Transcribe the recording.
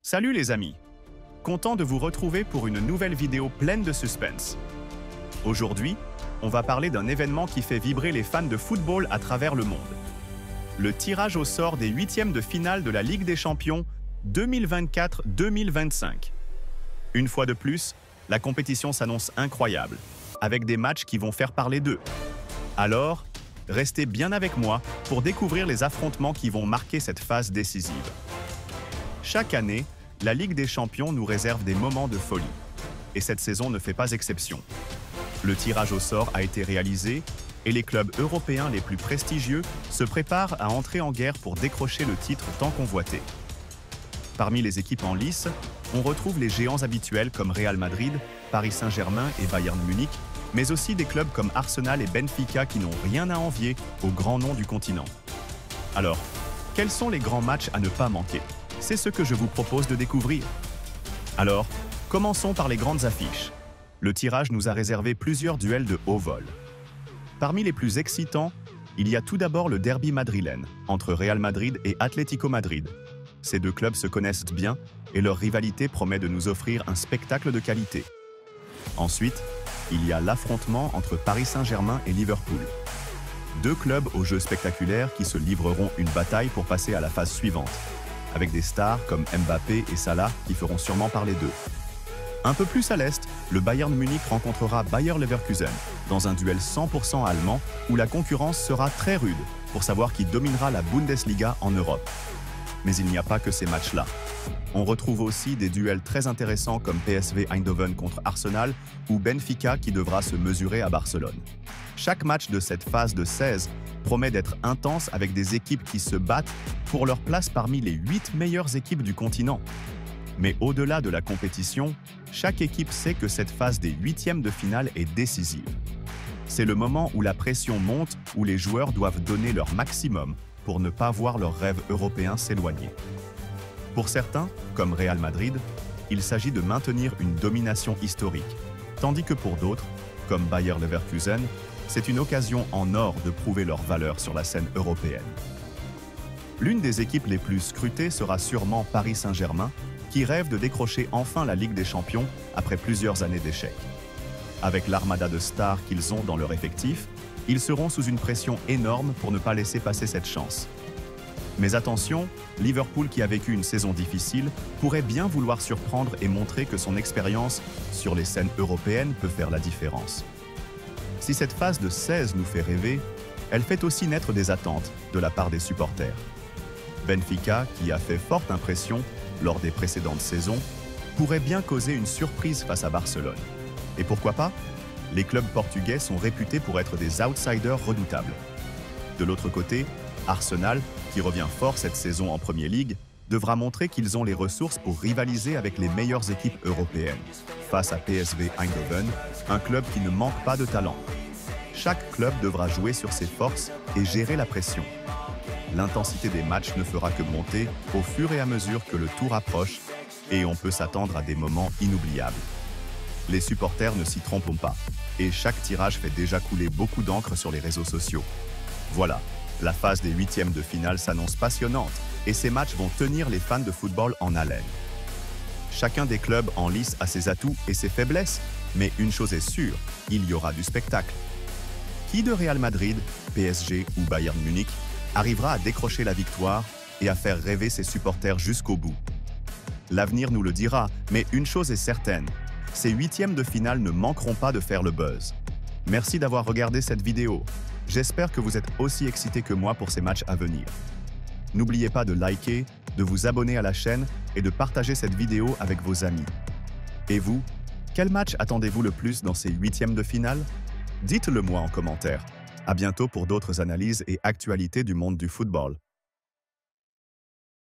Salut les amis! Content de vous retrouver pour une nouvelle vidéo pleine de suspense. Aujourd'hui, on va parler d'un événement qui fait vibrer les fans de football à travers le monde. Le tirage au sort des huitièmes de finale de la Ligue des Champions 2024-2025. Une fois de plus, la compétition s'annonce incroyable, avec des matchs qui vont faire parler d'eux. Alors, restez bien avec moi pour découvrir les affrontements qui vont marquer cette phase décisive. Chaque année, la Ligue des Champions nous réserve des moments de folie. Et cette saison ne fait pas exception. Le tirage au sort a été réalisé et les clubs européens les plus prestigieux se préparent à entrer en guerre pour décrocher le titre tant convoité. Parmi les équipes en lice, on retrouve les géants habituels comme Real Madrid, Paris Saint-Germain et Bayern Munich, mais aussi des clubs comme Arsenal et Benfica qui n'ont rien à envier aux grands noms du continent. Alors, quels sont les grands matchs à ne pas manquer ? C'est ce que je vous propose de découvrir. Alors, commençons par les grandes affiches. Le tirage nous a réservé plusieurs duels de haut vol. Parmi les plus excitants, il y a tout d'abord le derby madrilène, entre Real Madrid et Atlético Madrid. Ces deux clubs se connaissent bien et leur rivalité promet de nous offrir un spectacle de qualité. Ensuite, il y a l'affrontement entre Paris Saint-Germain et Liverpool. Deux clubs au jeu spectaculaire qui se livreront une bataille pour passer à la phase suivante, avec des stars comme Mbappé et Salah qui feront sûrement parler d'eux. Un peu plus à l'est, le Bayern Munich rencontrera Bayer Leverkusen dans un duel 100% allemand où la concurrence sera très rude pour savoir qui dominera la Bundesliga en Europe. Mais il n'y a pas que ces matchs-là. On retrouve aussi des duels très intéressants comme PSV Eindhoven contre Arsenal ou Benfica qui devra se mesurer à Barcelone. Chaque match de cette phase de 16 promet d'être intense avec des équipes qui se battent pour leur place parmi les 8 meilleures équipes du continent. Mais au-delà de la compétition, chaque équipe sait que cette phase des huitièmes de finale est décisive. C'est le moment où la pression monte, où les joueurs doivent donner leur maximum pour ne pas voir leurs rêves européens s'éloigner. Pour certains, comme Real Madrid, il s'agit de maintenir une domination historique, tandis que pour d'autres, comme Bayer Leverkusen, c'est une occasion en or de prouver leur valeur sur la scène européenne. L'une des équipes les plus scrutées sera sûrement Paris Saint-Germain, qui rêve de décrocher enfin la Ligue des Champions après plusieurs années d'échecs. Avec l'armada de stars qu'ils ont dans leur effectif, ils seront sous une pression énorme pour ne pas laisser passer cette chance. Mais attention, Liverpool qui a vécu une saison difficile pourrait bien vouloir surprendre et montrer que son expérience sur les scènes européennes peut faire la différence. Si cette phase de 16 nous fait rêver, elle fait aussi naître des attentes de la part des supporters. Benfica, qui a fait forte impression lors des précédentes saisons, pourrait bien causer une surprise face à Barcelone. Et pourquoi pas ? Les clubs portugais sont réputés pour être des outsiders redoutables. De l'autre côté, Arsenal, qui revient fort cette saison en Premier League, devra montrer qu'ils ont les ressources pour rivaliser avec les meilleures équipes européennes, face à PSV Eindhoven, un club qui ne manque pas de talent. Chaque club devra jouer sur ses forces et gérer la pression. L'intensité des matchs ne fera que monter au fur et à mesure que le tour approche et on peut s'attendre à des moments inoubliables. Les supporters ne s'y trompent pas et chaque tirage fait déjà couler beaucoup d'encre sur les réseaux sociaux. Voilà, la phase des huitièmes de finale s'annonce passionnante et ces matchs vont tenir les fans de football en haleine. Chacun des clubs en lice a ses atouts et ses faiblesses, mais une chose est sûre, il y aura du spectacle. Qui de Real Madrid, PSG ou Bayern Munich arrivera à décrocher la victoire et à faire rêver ses supporters jusqu'au bout? L'avenir nous le dira, mais une chose est certaine, ces huitièmes de finale ne manqueront pas de faire le buzz. Merci d'avoir regardé cette vidéo. J'espère que vous êtes aussi excités que moi pour ces matchs à venir. N'oubliez pas de liker, de vous abonner à la chaîne et de partager cette vidéo avec vos amis. Et vous, quel match attendez-vous le plus dans ces huitièmes de finale? Dites-le moi en commentaire. À bientôt pour d'autres analyses et actualités du monde du football.